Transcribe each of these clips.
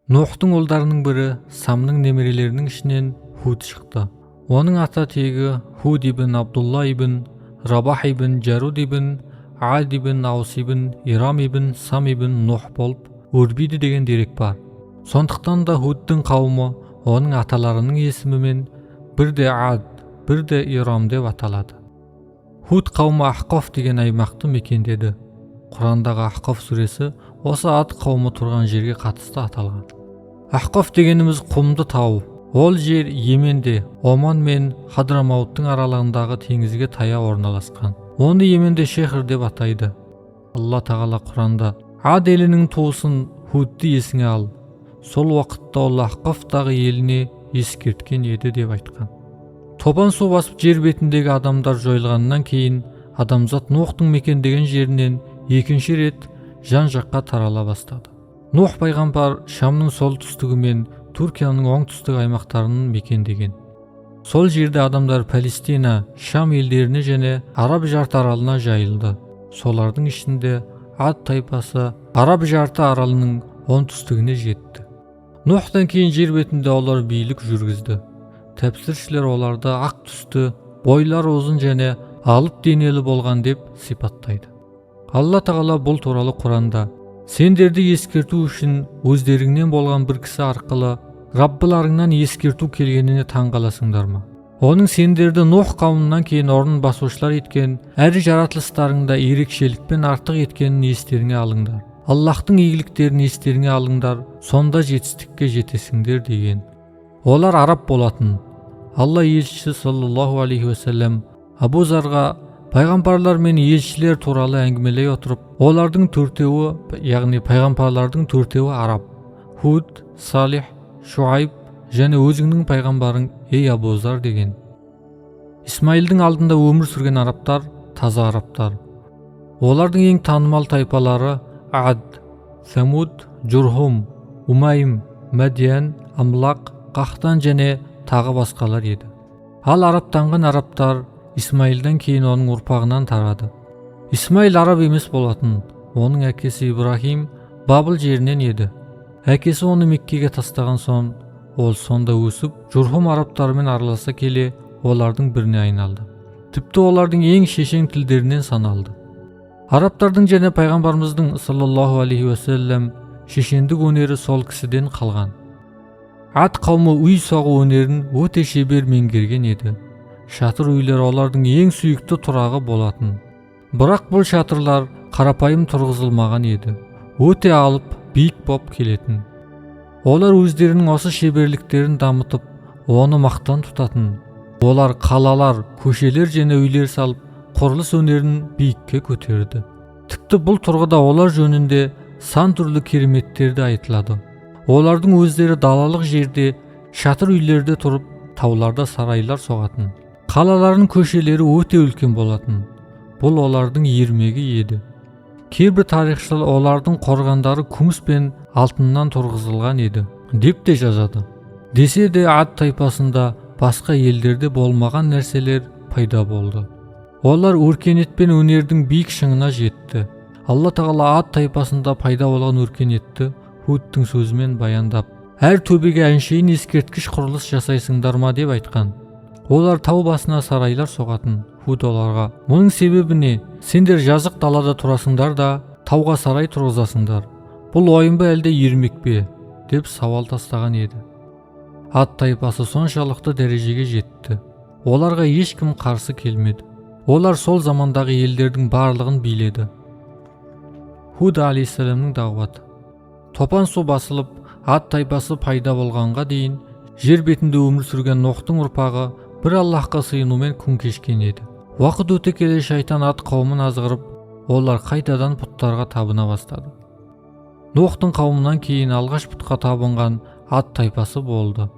Нухтың ұлдарының бірі Самның немерелерінің ішінен Худ шықты. Оның ата тегі Худ ибн Абдулла ибн Рабах ибн Жаруд ибн Ад ибн Аус ибн Ирам ибн Сам ибн Нух болып өрбиді деген дерек бар. Сондықтан да Худтың қауымы оның аталарының есімімен бірде Ад, бірде Ирам деп аталады. Худ қауымы Ахқаф деген аймақты мекендеді. Құрандағы Ахқаф сүресі осы Ад қауымы тұрған жерге қатысты аталған. Ахқаф дегеніміз құмды тау. Ол жер Йеменде, Оман мен Хадрамауттың аралығындағы теңізге таяу орналасқан. Оны Йеменде Шехр деп атайды. Алла тағала Құранда: Ад елінің туысын Худты есіңе ал. Сол уақытта ол Ахқафтағы еліне ескерткен еді деп айтқан. Топан су басып жер бетіндегі адамдар жойылғаннан кейін адамзат Нухтың мекендеген жерінен екінші рет жан жаққа тарала бастады. Нух пайғамбар Шамның солтүстігі мен Түркияның оңтүстік аймақтарын мекендеген. Сол жерде адамдар Палестина, Шам елдеріне және Араб жарты аралына жайылды. Солардың ішінде Ад тайпасы Араб жарты аралының оңтүстігіне жетті. Нухтан кейін жер бетінде олар билік жүргізді. Тәпсіршілер оларды ақ түсті, бойлары ұзын және алып денелі болған деп сипаттайды. Алла тағала бұл туралы Құранда: сендерді ескерту үшін өздеріңнен болған бір кісі арқылы Раббыларыңнан ескерту келгеніне таң қаласыңдар ма? Оның сендерді Нух қауымынан кейін орнын басушылар еткен әр жаратылыстарыңда ерекшелікпен артық еткенін естеріңе алыңдар. Аллахтың игіліктерін естеріңе алыңдар, сонда жетістікке жетесіңдер деген. Олар араб болатын. Алла елшісі саллаллаху алейхи уассалам Абу Зарға пайғамбарлар мен елшілер туралы әңгімелей отырып, олардың төртеуі, яғни пайғамбарлардың төртеуі араб: Худ, Салих, Шуайб және өзіңнің пайғамбарың ей Абу Зар деген. Исмаилдің алдында өмір сүрген арабтар таза арабтар. Олардың ең танымал тайпалары Ад, Самуд, Джурхум, Умайм, Мадиян, Амлақ, Қахтан және тағы басқалар еді. Ал арабтанған арабтар Исмаилдан кейін оның ұрпағынан тарады. Исмаил араб емес болатын. Оның әкесі Ибрахим Бабыл жерінен еді. Әкесі оны Меккеге тастаған соң, ол сонда өсіп, Джурхум арабтарымен араласа келе, олардың біріне айналды. Тіпті олардың ең шешен тілдерінен саналды. Арабтардың және пайғамбарымыздың саллаллаху алейхи уассалам шешендік өнері сол кісіден қалған. Ад қауымы үй соғу өнерін өте шебер меңгерген еді. Шатыр үйлер олардың ең сүйікті тұрағы болатын. Бірақ бұл шатырлар қарапайым тұрғызылмаған еді. Өте алып, биік боп келетін. Олар өздерінің осы шеберліктерін дамытып, оны мақтан тұтатын. Олар қалалар, көшелер және үйлер салып, құрылыс өнерін биікке көтерді. Тіпті бұл тұрғыда олар жөнінде сан түрлі кереметтерді айтылады. Олардың өздері далалық жерде, шатыр үйлерде тұрып, тауларда сарайлар соғатын. Қалалардың көшелері өте үлкен болатын. Бұл олардың ермегі еді. Кейбір тарихшылар олардың қорғандары күміс пен алтыннан тұрғызылған еді деп те жазады. Десе де Ад тайпасында басқа елдерде болмаған нәрселер пайда болды. Олар өркениет пен өнердің биік шыңына жетті. Алла тағала Ад тайпасында пайда болған өркениетті Худтың сөзімен баяндап: әр төбеге әншейін ескерткіш құрылыс жасайсыңдар ма деп айтқан. Олар тау басына сарайлар соғатын. Худ оларға: мұның себебі не? Сендер жазық далада тұрасыңдар да тауға сарай тұрғызасыңдар. Бұл ойын ба әлде ермек пе? Деп сауал тастаған еді. Ад тайпасы соншалықты дәрежеге жетті. Оларға ешкім қарсы келмеді. Олар сол замандағы елдердің барлығын биледі. Худ алейхиссаламның дағуаты. Топан су басылып, Ад тайпасы пайда болғанға дейін жер бетінде өмір сүрген Нухтың ұрпағы бір Аллахқа сыйынумен күн кешкен еді. Уақыт өте келе шайтан Ад қауымын азғырып, олар қайтадан пұттарға табына бастады. Нухтың қауымынан кейін алғаш пұтқа табынған Ад тайпасы болды.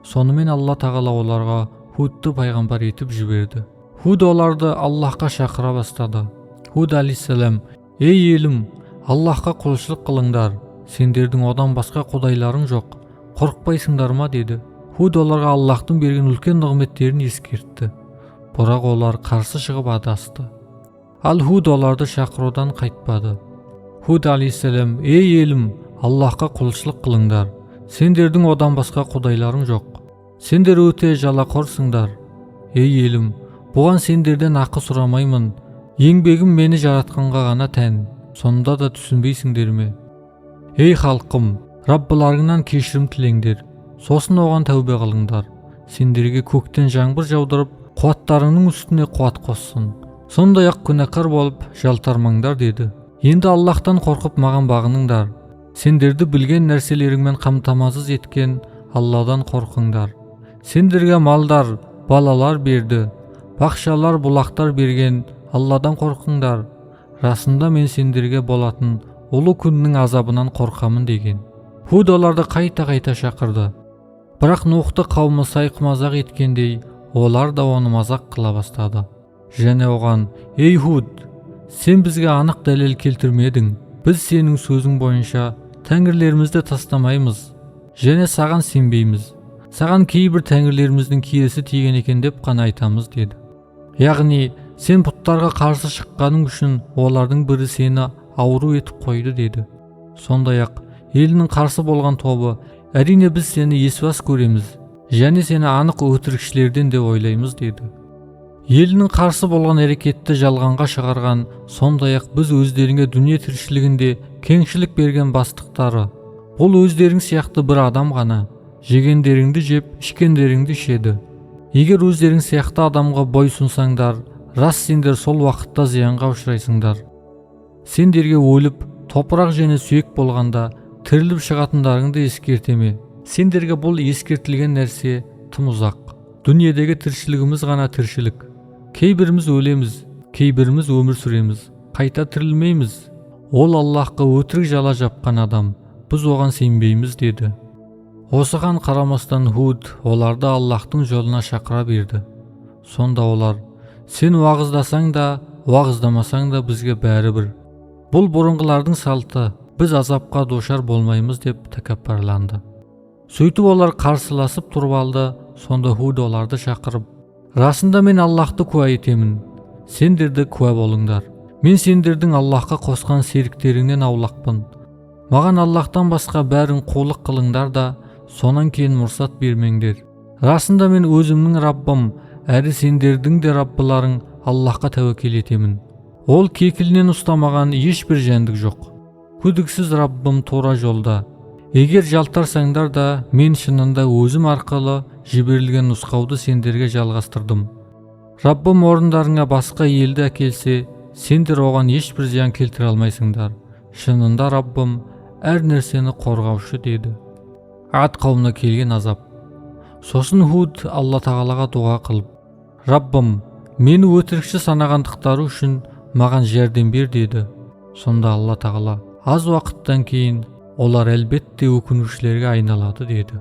Сонымен Алла тағала оларға Худты пайғамбар етіп жіберді. Худ оларды Аллахқа шақыра бастады. Худ алейхиссалам: ей елім, Аллахқа құлшылық қылыңдар. Сендердің одан басқа құдайларың жоқ. Қорықпайсыңдар ма деді. Худ оларға Аллахтың берген үлкен нығметтерін ескертті. Бірақ олар қарсы шығып адасты. Ал Худ оларды шақырудан қайтпады. Худ алейхиссалам: ей елім, Аллахқа құлшылық қылыңдар. сендердің одан басқа құдайларың жоқ. Сендер өте жалақорсыңдар. Ей елім, бұған сендерден ақы сұрамаймын. Еңбегім мені жаратқанға ғана тән. Сонда да түсінбейсіңдер ме? Ей халқым, Раббыларыңнан кешірім тілеңдер. Сосын оған тәубе қылыңдар. Сендерге көктен жаңбыр жаудырып, қуаттарыңның үстіне қуат қоссын. Сондай-ақ күнәкар болып жалтармаңдар деді. Енді Аллахтан қорқып маған бағыныңдар. Сендерді білген нәрселеріңмен қамтамасыз еткен Алладан қорқыңдар. Сендерге малдар, балалар берді, бақшалар, бұлақтар берген Алладан қорқыңдар. Расында мен сендерге болатын ұлы күннің азабынан қорқамын деген. Худ оларды қайта-қайта шақырды. Бірақ Нухты қауымы сайқымазақ еткендей, олар да оны мазақ қыла бастады. Және оған: ей Худ, сен бізге анық дәлел келтірмедің. Біз сенің сөзің бойынша тәңірлерімізді тастамаймыз және саған сенбейміз. Саған кейбір тәңірлеріміздің киесі тиген екен деп қана айтамыз деді. Яғни сен пұттарға қарсы шыққаның үшін олардың бірі сені ауру етіп қойды деді. Сондай-ақ елінің қарсы болған тобы: әрине біз сені есуас көреміз және сені анық өтірікшілерден де ойлаймыз деді. Елінің қарсы болған әрекетті жалғанға шығарған, сондай-ақ біз өздеріңе дүние тіршілігінде кеңшілік берген бастықтары. Бұл өздерің сияқты бір адам ғана. Жегендеріңді жеп, ішкендеріңді ішеді. Егер өздерің сияқты адамға бойсұнсаңдар, рас сендер сол уақытта зиянға ұшырайсыңдар. Сендерге өліп, топырақ және сүйек болғанда тіріліп шығатындарыңды ескертеме. Сендерге бұл ескертілген нәрсе тым ұзақ. Дүниедегі тіршілігіміз ғана тіршілік. Кейбіріміз өлеміз, кейбіріміз өмір сүреміз, қайта тірілмейміз. Ол Аллахқа өтірік жала жапқан адам. Біз оған сенбейміз деді. Осыған қарамастан Худ оларды Аллахтың жолына шақыра берді. Сонда олар: сен уағыздасаң да, уағыздамасаң да бізге бәрібір. Бұл бұрынғылардың салты, біз азапқа душар болмаймыз деп тәкаппарланды. Сөйтіп олар қарсыласып тұрып алды. Сонда Худ оларды шақырып: расында мен Аллахты куә етемін. Сендерді куә болыңдар. Мен сендердің Аллахқа қосқан серіктеріңнен аулақпын. Маған Аллахтан басқа бәрін құлық қылыңдар да, сонан кейін мұрсат бермеңдер. Расында мен өзімнің Раббым, әрі сендердің де Раббыларың Аллахқа тәуекел етемін. Ол кекілінен ұстамаған ешбір жәндік жоқ. Күдіксіз Раббым тура жолда. Егер жалтарсаңдар да, мен шынында өзім арқылы жіберілген нұсқауды сендерге жалғастырдым. Раббым орындарыңа басқа елді әкелсе, сендер оған ешбір зиян келтіре алмайсыңдар. Шынында Раббым әр нәрсені қорғаушы деді. Ад қауымына келген азап. Сосын Худ Алла тағалаға дуға қылып: Раббым, мені өтірікші санағандықтары үшін маған жәрдем бер деді. Сонда Алла тағала: аз уақыттан кейін олар әлбетте өкінушілерге айналады деді.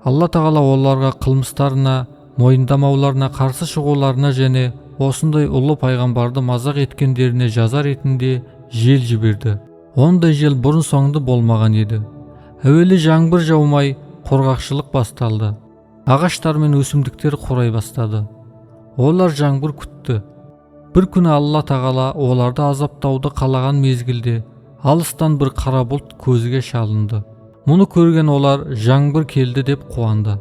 Алла тағала оларға қылмыстарына, мойындамауларына қарсы шығуларына және осындай ұлы пайғамбарды мазақ еткендеріне жаза ретінде жел жіберді. Ондай жел бұрын соңды болмаған еді. Әуелі жаңбыр жаумай, құрғақшылық басталды. Ағаштар мен өсімдіктер қурай бастады. Олар жаңбыр күтті. Бір күні Алла тағала оларды азаптауды қалаған мезгілде алыстан бір қара бұлт көзге шалынды. Мұны көрген олар жаңбыр келді деп қуанды.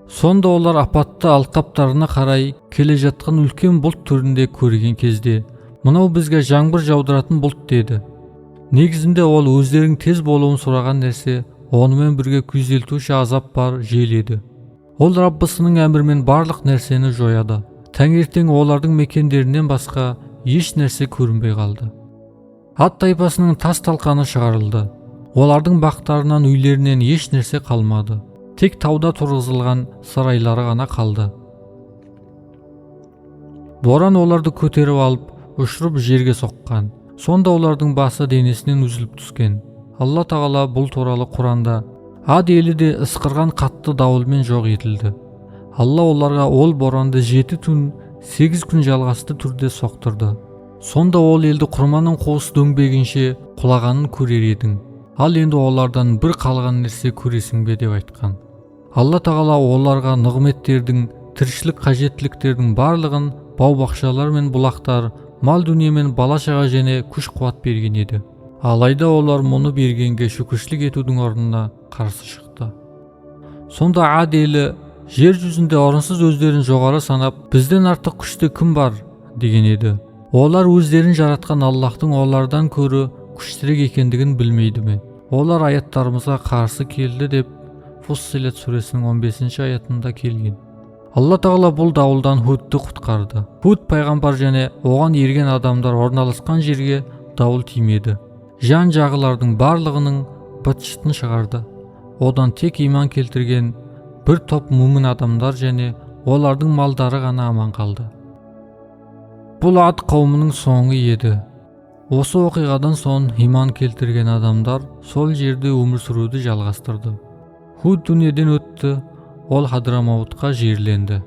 Сонда олар апатты алқаптарына қарай келе жатқан үлкен бұлт түрінде көрген кезде: мынау бізге жаңбыр жаудыратын бұлт деді. Негізінде ол өздерің тез болуын сұраған нәрсе, онымен бірге күйзелтуші азап бар жел еді. Ол Раббысының әмірімен барлық нәрсені жояды. Таңертең олардың мекендерінен басқа еш нәрсе көрінбей қалды. Ат тайпасының тас талқаны шығарылды. Олардың бақтарынан, үйлерінен еш нәрсе қалмады. Тек тауда тұрғызылған сарайлары ғана қалды. Боран оларды көтеріп алып, ұшырып жерге соққан. Сонда олардың басы денесінен үзіліп түскен. Алла тағала бұл туралы Құранда: Ад елі де ысқырған қатты дауылмен жоқ етілді. Алла оларға ол боранды 7 түн, 8 күн жалғасты түрде соқтырды. Сонда ол елді құрманың қуыс дөңбегінше құлағанын көрер едің. Ал енді олардан бір қалған нәрсе көресің бе деп айтқан. Алла тағала оларға нығметтердің, тіршілік қажеттіліктердің барлығын, бау-бақшалар мен бұлақтар, мал дүние мен бала-шаға және күш-қуат берген еді. Алайда олар мұны бергенге шүкіршілік етудің орнына қарсы шықты. Сонда Ад елі жер жүзінде орынсыз өздерін жоғары санап, бізден артық күшті кім бар деген еді. Олар өздерін жаратқан Аллахтың олардан көрі күштірек екендігін білмейді ме? Олар аяттарымызға қарсы келді деп Фуссилат сүресінің 15 аятында келген. Алла Тағала бұл дауылдан Худты құтқарды. Худ пайғамбар және оған ерген адамдар орналасқан жерге дауыл тимеді. Жан жағылардың барлығының быт-шытын шығарды. Одан тек иман келтірген бір топ мумин адамдар және олардың малдары ғана аман қалды. Бұл Ад қауымының соңы еді. Осы оқиғадан соң иман келтірген адамдар сол жерде өмір сүруді жалғастырды. Худ дүниеден өтті, ол Хадрамаутқа жерленді.